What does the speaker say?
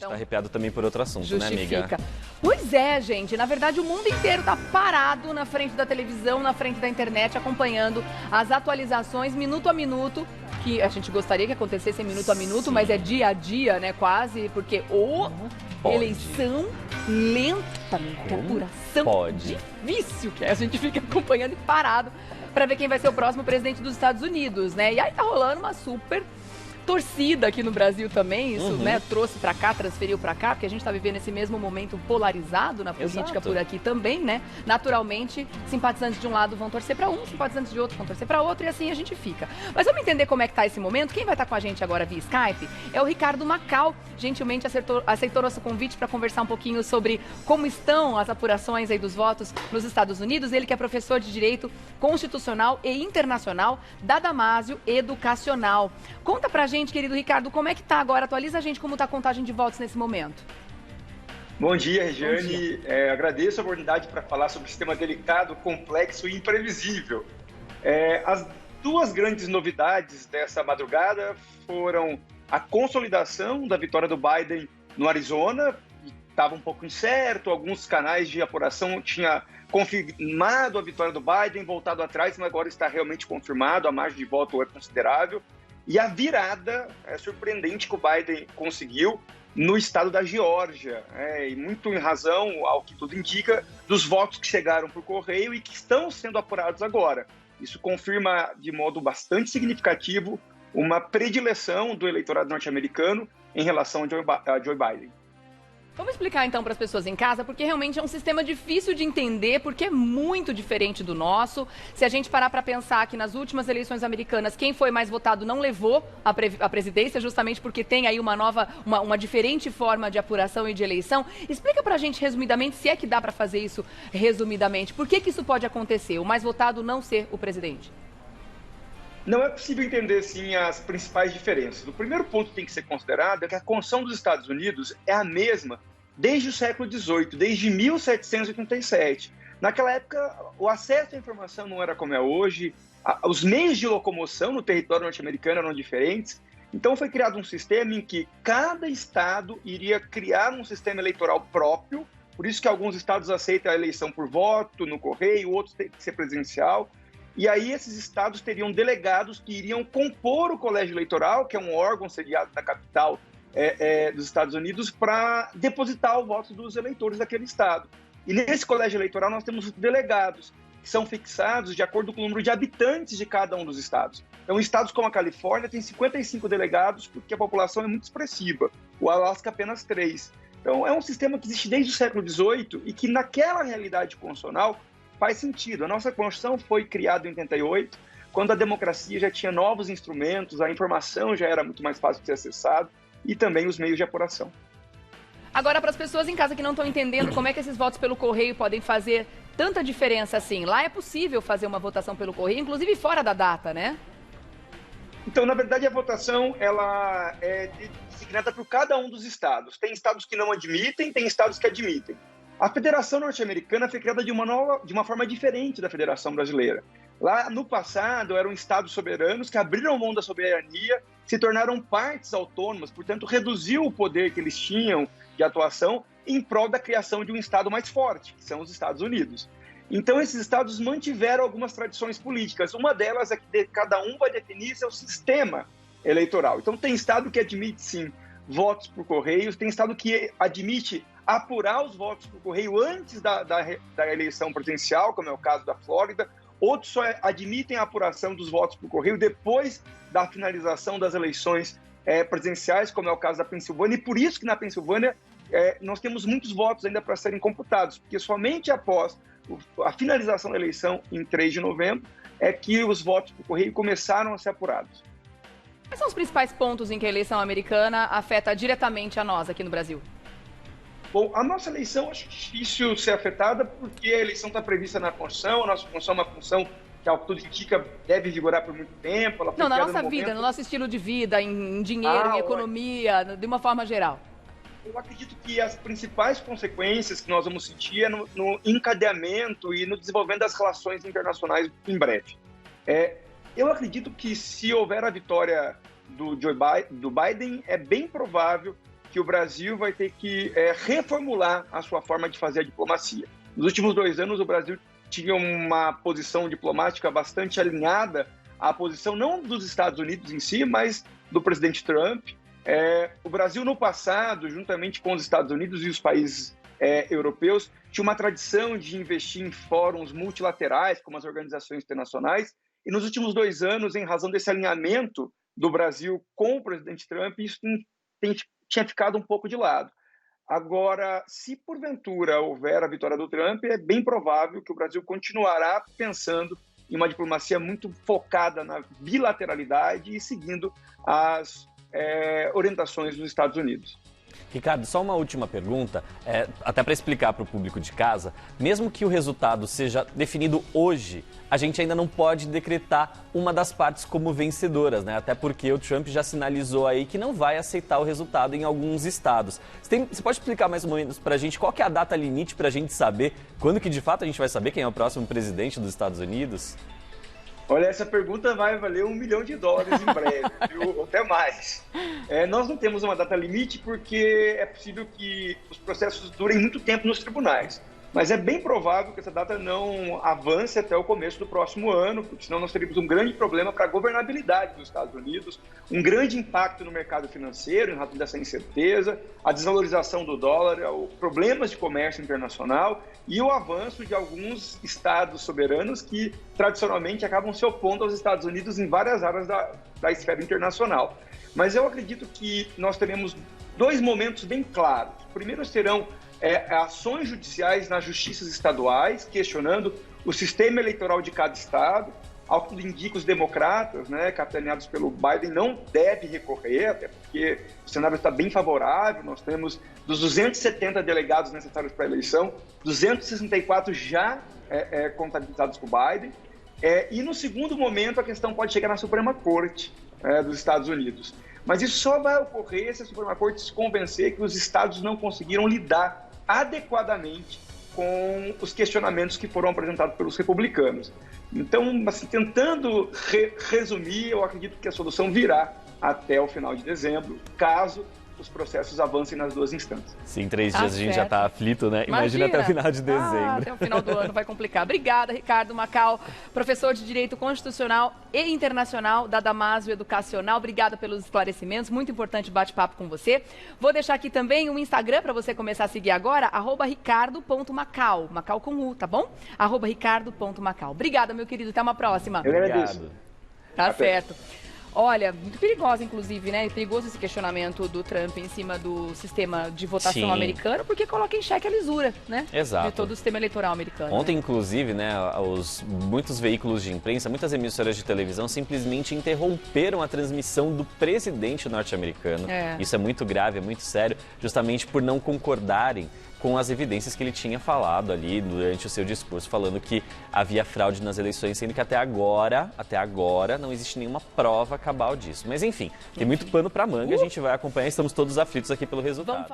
Está arrepiado também por outro assunto, justifica. né, amiga? Pois é, gente. Na verdade, o mundo inteiro está parado na frente da televisão, na frente da internet, acompanhando as atualizações minuto a minuto, que a gente gostaria que acontecesse minuto a minuto, mas é dia a dia, né, quase, porque eleição lenta, apuração difícil, que a gente fica acompanhando e parado para ver quem vai ser o próximo presidente dos Estados Unidos, né? E aí tá rolando uma super torcida aqui no Brasil também, isso, né, trouxe para cá, transferiu para cá, porque a gente está vivendo esse mesmo momento polarizado na política por aqui também, né? Naturalmente, simpatizantes de um lado vão torcer para um, simpatizantes de outro vão torcer para outro, e assim a gente fica. Mas vamos entender como é que tá esse momento. Quem vai estar com a gente agora via Skype é o Ricardo Macau, gentilmente aceitou nosso convite para conversar um pouquinho sobre como estão as apurações aí dos votos nos Estados Unidos. Ele que é professor de Direito Constitucional e Internacional da Damásio Educacional. Conta pra gente, querido Ricardo, como é que tá agora? Atualiza a gente como tá a contagem de votos nesse momento. Bom dia, Regiane. Agradeço a oportunidade para falar sobre um sistema delicado, complexo e imprevisível. As duas grandes novidades dessa madrugada foram a consolidação da vitória do Biden no Arizona. Estava um pouco incerto, alguns canais de apuração tinham confirmado a vitória do Biden, voltado atrás, mas agora está realmente confirmado, a margem de voto é considerável. E a virada surpreendente que o Biden conseguiu no estado da Geórgia, e muito em razão, ao que tudo indica, dos votos que chegaram por correio e que estão sendo apurados agora. Isso confirma de modo bastante significativo uma predileção do eleitorado norte-americano em relação a Joe Biden. Vamos explicar então para as pessoas em casa, porque realmente é um sistema difícil de entender, porque é muito diferente do nosso. Se a gente parar para pensar que nas últimas eleições americanas, quem foi mais votado não levou a presidência, justamente porque tem aí uma diferente forma de apuração e de eleição. Explica para a gente resumidamente, se é que dá para fazer isso resumidamente, por que isso pode acontecer, o mais votado não ser o presidente? Não é possível entender, sim, as principais diferenças. O primeiro ponto que tem que ser considerado é que a Constituição dos Estados Unidos é a mesma desde o século XVIII, desde 1787. Naquela época, o acesso à informação não era como é hoje, os meios de locomoção no território norte-americano eram diferentes. Então foi criado um sistema em que cada estado iria criar um sistema eleitoral próprio, por isso que alguns estados aceitam a eleição por voto, no correio, outros têm que ser presencial. E aí esses estados teriam delegados que iriam compor o colégio eleitoral, que é um órgão sediado na capital dos Estados Unidos, para depositar o voto dos eleitores daquele estado. E nesse colégio eleitoral nós temos delegados, que são fixados de acordo com o número de habitantes de cada um dos estados. Então, estados como a Califórnia tem 55 delegados, porque a população é muito expressiva. O Alasca apenas 3. Então, é um sistema que existe desde o século XVIII e que naquela realidade constitucional faz sentido. A nossa Constituição foi criada em 88, quando a democracia já tinha novos instrumentos, a informação já era muito mais fácil de ser acessada e também os meios de apuração. Agora, para as pessoas em casa que não estão entendendo como é que esses votos pelo correio podem fazer tanta diferença assim, lá é possível fazer uma votação pelo correio, inclusive fora da data, né? Então, na verdade, a votação ela é designada por cada um dos estados. Tem estados que não admitem, tem estados que admitem. A Federação Norte-Americana foi criada de uma forma diferente da Federação Brasileira. Lá no passado eram estados soberanos que abriram mão da soberania, se tornaram partes autônomas, portanto reduziu o poder que eles tinham de atuação em prol da criação de um estado mais forte, que são os Estados Unidos. Então esses estados mantiveram algumas tradições políticas. Uma delas é que cada um vai definir seu sistema eleitoral. Então tem estado que admite sim votos por correio, tem estado que admite apurar os votos por correio antes da eleição presidencial, como é o caso da Flórida. Outros só admitem a apuração dos votos por correio depois da finalização das eleições presidenciais, como é o caso da Pensilvânia. E por isso que na Pensilvânia nós temos muitos votos ainda para serem computados, porque somente após a finalização da eleição em 3 de novembro é que os votos por correio começaram a ser apurados. Quais são os principais pontos em que a eleição americana afeta diretamente a nós aqui no Brasil? Bom, a nossa eleição acho difícil ser afetada porque a eleição está prevista na Constituição, a nossa Constituição é uma função que, ao que tudo indica, deve vigorar por muito tempo. Ela foi na nossa vida, no nosso estilo de vida, em dinheiro, em economia, de uma forma geral. Eu acredito que as principais consequências que nós vamos sentir é no encadeamento e no desenvolvimento das relações internacionais em breve. Eu acredito que se houver a vitória do Biden, é bem provável que o Brasil vai ter que reformular a sua forma de fazer a diplomacia. Nos últimos 2 anos, o Brasil tinha uma posição diplomática bastante alinhada à posição não dos Estados Unidos em si, mas do presidente Trump. O Brasil, no passado, juntamente com os Estados Unidos e os países europeus, tinha uma tradição de investir em fóruns multilaterais, como as organizações internacionais, e nos últimos 2 anos, em razão desse alinhamento do Brasil com o presidente Trump, isso tinha ficado um pouco de lado. Agora, se porventura houver a vitória do Trump, é bem provável que o Brasil continuará pensando em uma diplomacia muito focada na bilateralidade e seguindo as orientações dos Estados Unidos. Ricardo, só uma última pergunta, até para explicar para o público de casa. Mesmo que o resultado seja definido hoje, a gente ainda não pode decretar uma das partes como vencedoras, né? Até porque o Trump já sinalizou aí que não vai aceitar o resultado em alguns estados. Você pode explicar mais ou menos para a gente qual que é a data limite para a gente saber quando que de fato a gente vai saber quem é o próximo presidente dos Estados Unidos? Olha, essa pergunta vai valer $1 milhão em breve, viu? Ou até mais. Nós não temos uma data limite porque é possível que os processos durem muito tempo nos tribunais. Mas é bem provável que essa data não avance até o começo do próximo ano, porque senão nós teríamos um grande problema para a governabilidade dos Estados Unidos, um grande impacto no mercado financeiro em razão dessa incerteza, a desvalorização do dólar, problemas de comércio internacional e o avanço de alguns estados soberanos que tradicionalmente acabam se opondo aos Estados Unidos em várias áreas da esfera internacional. Mas eu acredito que nós teremos 2 momentos bem claros. Primeiro serão ações judiciais nas justiças estaduais, questionando o sistema eleitoral de cada estado. Ao que indica, os democratas, capitaneados pelo Biden, não devem recorrer, até porque o cenário está bem favorável. Nós temos, dos 270 delegados necessários para a eleição, 264 já contabilizados com o Biden. E no segundo momento, a questão pode chegar na Suprema Corte dos Estados Unidos. Mas isso só vai ocorrer se a Suprema Corte se convencer que os estados não conseguiram lidar adequadamente com os questionamentos que foram apresentados pelos republicanos. Então, assim, tentando resumir, eu acredito que a solução virá até o final de dezembro, caso os processos avancem nas 2 instâncias. Sim, 3 dias a gente já está aflito, né? Imagina até o final de dezembro. Até o final do ano vai complicar. Obrigada, Ricardo Macau, professor de Direito Constitucional e Internacional da Damásio Educacional. Obrigada pelos esclarecimentos, muito importante bate-papo com você. Vou deixar aqui também um Instagram para você começar a seguir agora, @ricardo.macau, Macau com U, tá bom? @ricardo.macau. Obrigada, meu querido, até uma próxima. Eu agradeço. Tá certo. Olha, muito perigosa, inclusive, né? Perigoso esse questionamento do Trump em cima do sistema de votação americano, porque coloca em xeque a lisura, né? Exato. De todo o sistema eleitoral americano. Ontem, inclusive, né, muitos veículos de imprensa, muitas emissoras de televisão simplesmente interromperam a transmissão do presidente norte-americano. Isso é muito grave, é muito sério, justamente por não concordarem com as evidências que ele tinha falado ali durante o seu discurso, falando que havia fraude nas eleições, sendo que até agora, não existe nenhuma prova cabal disso. Mas enfim, tem muito pano para manga, a gente vai acompanhar, estamos todos aflitos aqui pelo resultado.